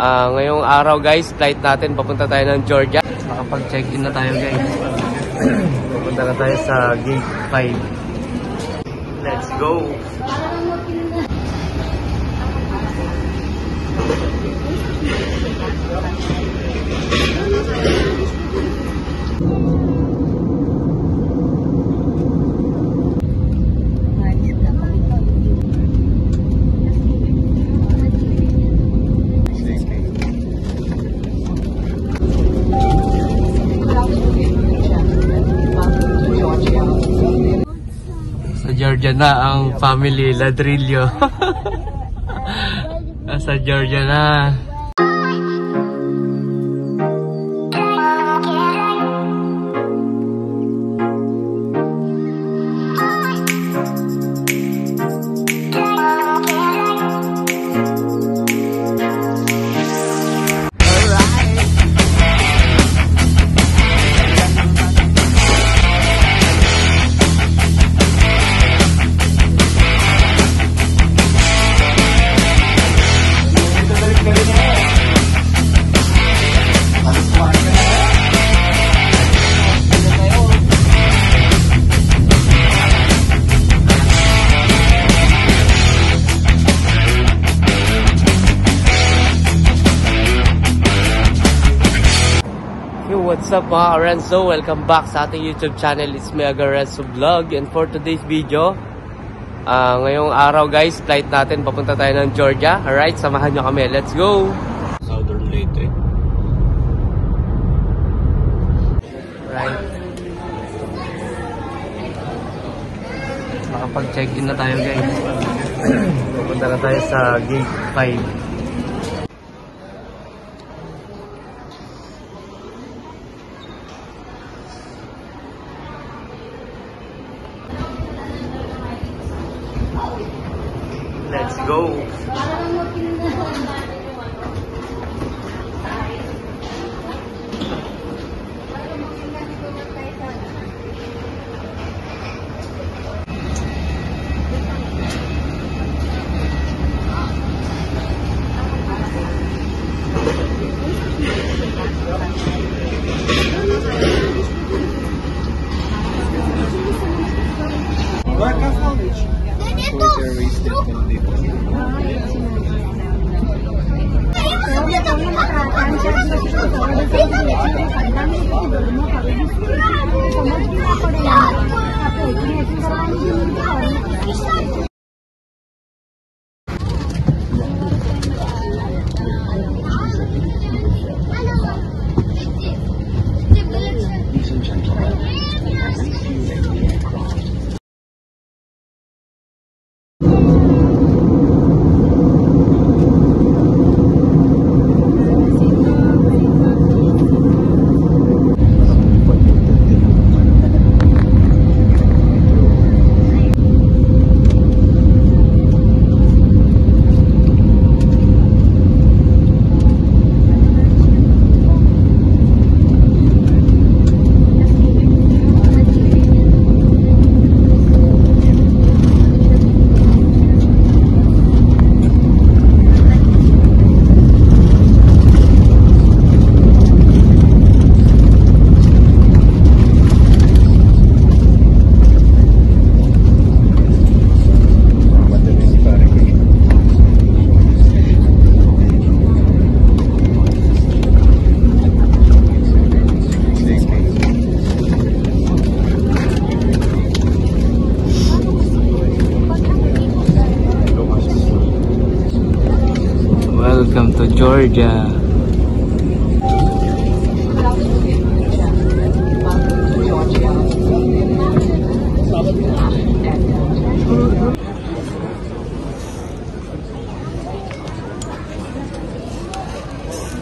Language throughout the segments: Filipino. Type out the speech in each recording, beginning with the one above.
Ngayong araw guys, flight natin, papunta tayo ng Georgia. Nakapag-check-in na tayo guys. Papunta na tayo sa gate 5. Let's go! Georgia na ang family Ladrillo. Nasa Georgia na. What's up mga Renzo? Welcome back sa ating YouTube channel. It's me Aga Renzo Vlog. And for today's video, ngayong araw guys, flight natin, papunta tayo ng Georgia. Alright, samahan nyo kami. Let's go! Southern Leyte. Right. Nakapag-check-in na tayo guys. Papunta na tayo sa gate 5. Let's go! Welcome to Georgia.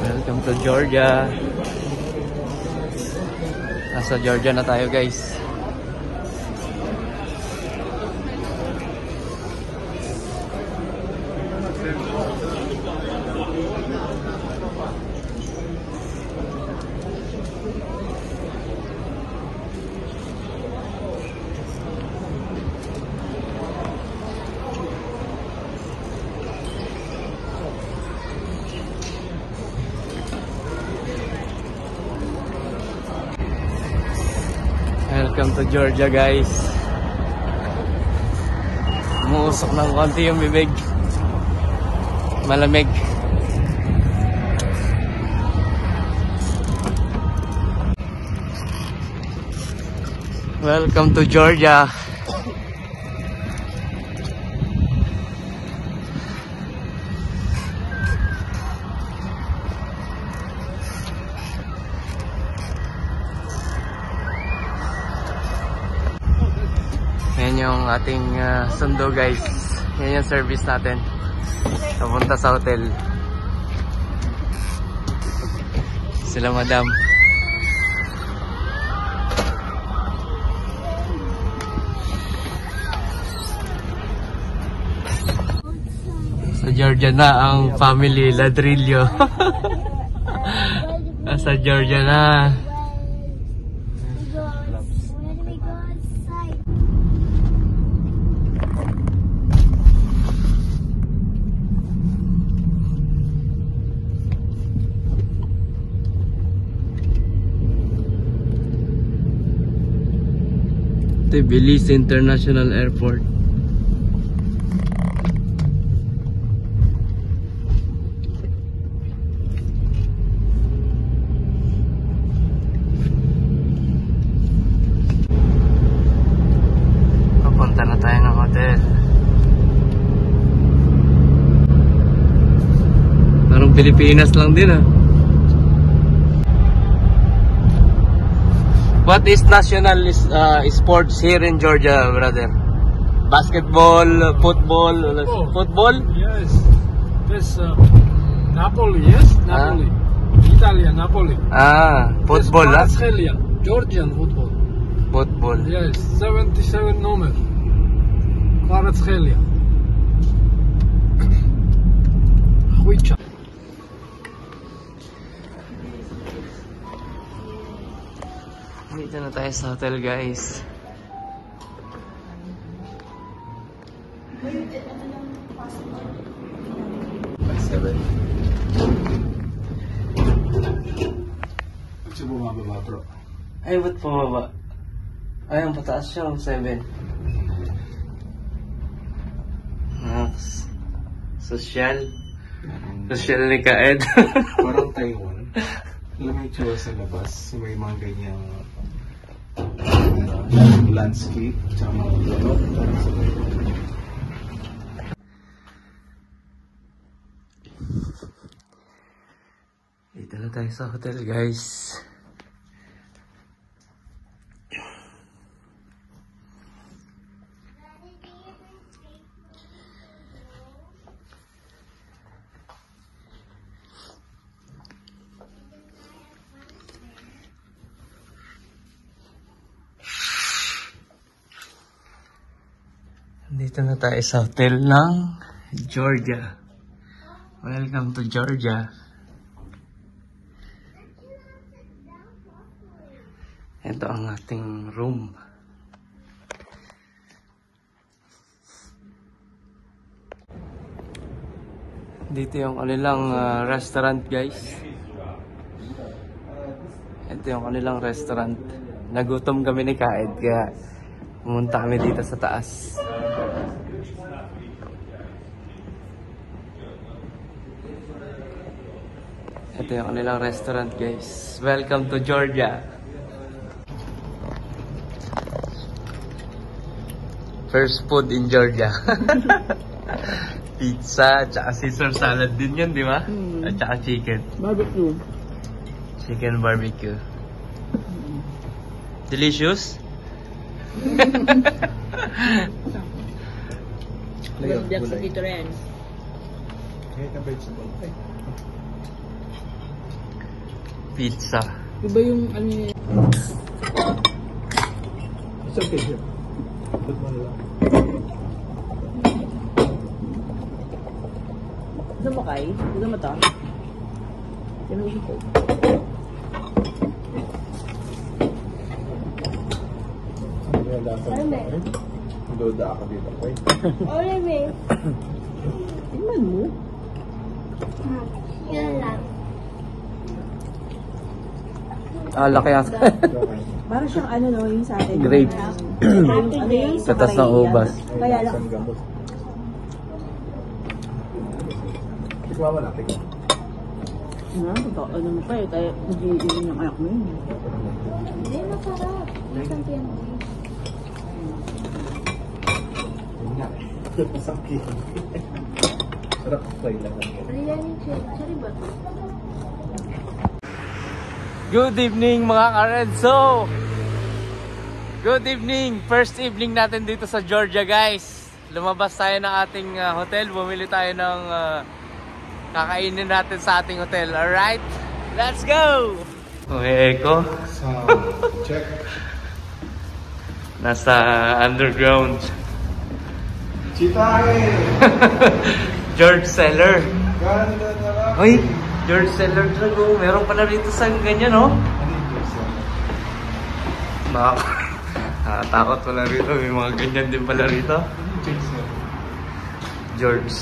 Welcome to Georgia. Nasa Georgia na tayo guys. Welcome to Georgia, guys. Umuusok ng konti yung bibig. Malamig. Welcome to Georgia. Yan yung ating sundo, guys. Yan yung service natin. Papunta sa hotel. Sila madam. Sa Georgia na ang family Ladrillo. Sa Georgia na. Belize International Airport. Papunta na tayo ng hotel. Parang Pilipinas lang din ah. What is national sports here in Georgia, brother? Basketball, football, football? Yes. This Napoli, yes? Napoli. Italia, Napoli. Football, ah? Australia, Georgian football. Football. Yes, 77 number. Australia. Huicha. Dito na tayo sa hotel, guys. Ay, ba't pumaba? Ay, ang pataas siya, 7. Max. Social. Social ni Kaed. Parang Taiwan. Alam mo yung tsura sa labas, may mga ganyang landscape, tsaka mga lulot, parang sa Dito na tayo sa hotel, guys. Dito na tayo sa hotel ng Georgia. Welcome to Georgia. Ito ang ating room. Dito yung kanilang restaurant, guys. Ito yung kanilang restaurant. Nagutom kami ni Kaed, kaya pumunta kami dito sa taas. Ito yung kanilang restaurant, guys. Welcome to Georgia. First food in Georgia. Pizza, tsaka Caesar salad din yun, di ba? At tsaka chicken. Barbecue. Chicken barbecue. Delicious? Jack sa dito rin. Pizza. Iba yung ano yun? It's okay here. Put one lang. Gusto mo kay? Gusto mo to? Yan ang ko. Doda ako dito, boy. Tingnan mo. Laki ata. Para siyang ano no, yung sa atin. Grape. Ano yun? Sa Katas ng Caribbean. ubas. Kaya lang. Tikwa wala, tikwa. Ano mo pa eh, kaya hindi yun yung anak mo yun. Hindi, masarap. Masang piano. Yun nga. Masakit. Sarap try lang. Biryani cherry ba? Good evening mga Karenzo! Good evening! First evening natin dito sa Georgia guys. Lumabas tayo ng ating hotel. Bumili tayo ng kakainin natin sa ating hotel. Alright? Let's go! Okay, Echo. Sound check. Nasa underground. Chitae! George Seller. Ganda na lang. Hoy! George Seller drug oh. Meron pala rito sa ganyan oh. Ano yung Jason? Nakakatakot pala rito. May mga ganyan din pala rito. Ano yung Jason? George.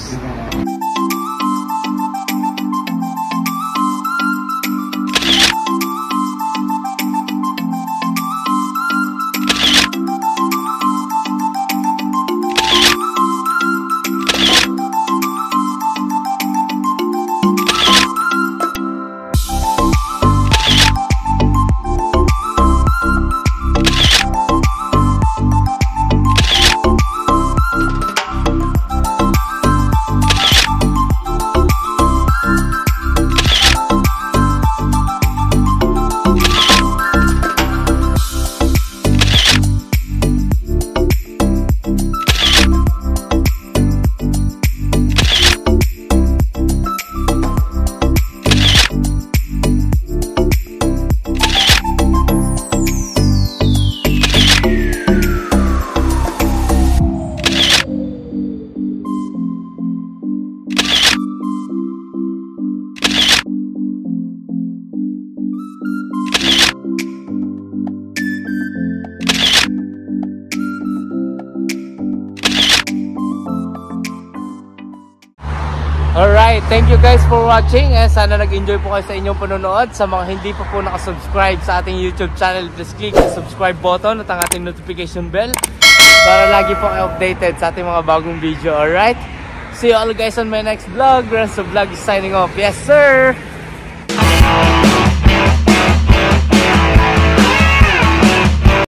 Alright, thank you guys for watching. Sana nag-enjoy po kayo sa inyong panonood. Sa mga hindi pa po nakasubscribe sa ating YouTube channel, please click the subscribe button at ang ating notification bell para lagi po kayo updated sa ating mga bagong video. Alright, see you all guys on my next vlog. Renzo Vlog is signing off. Yes sir!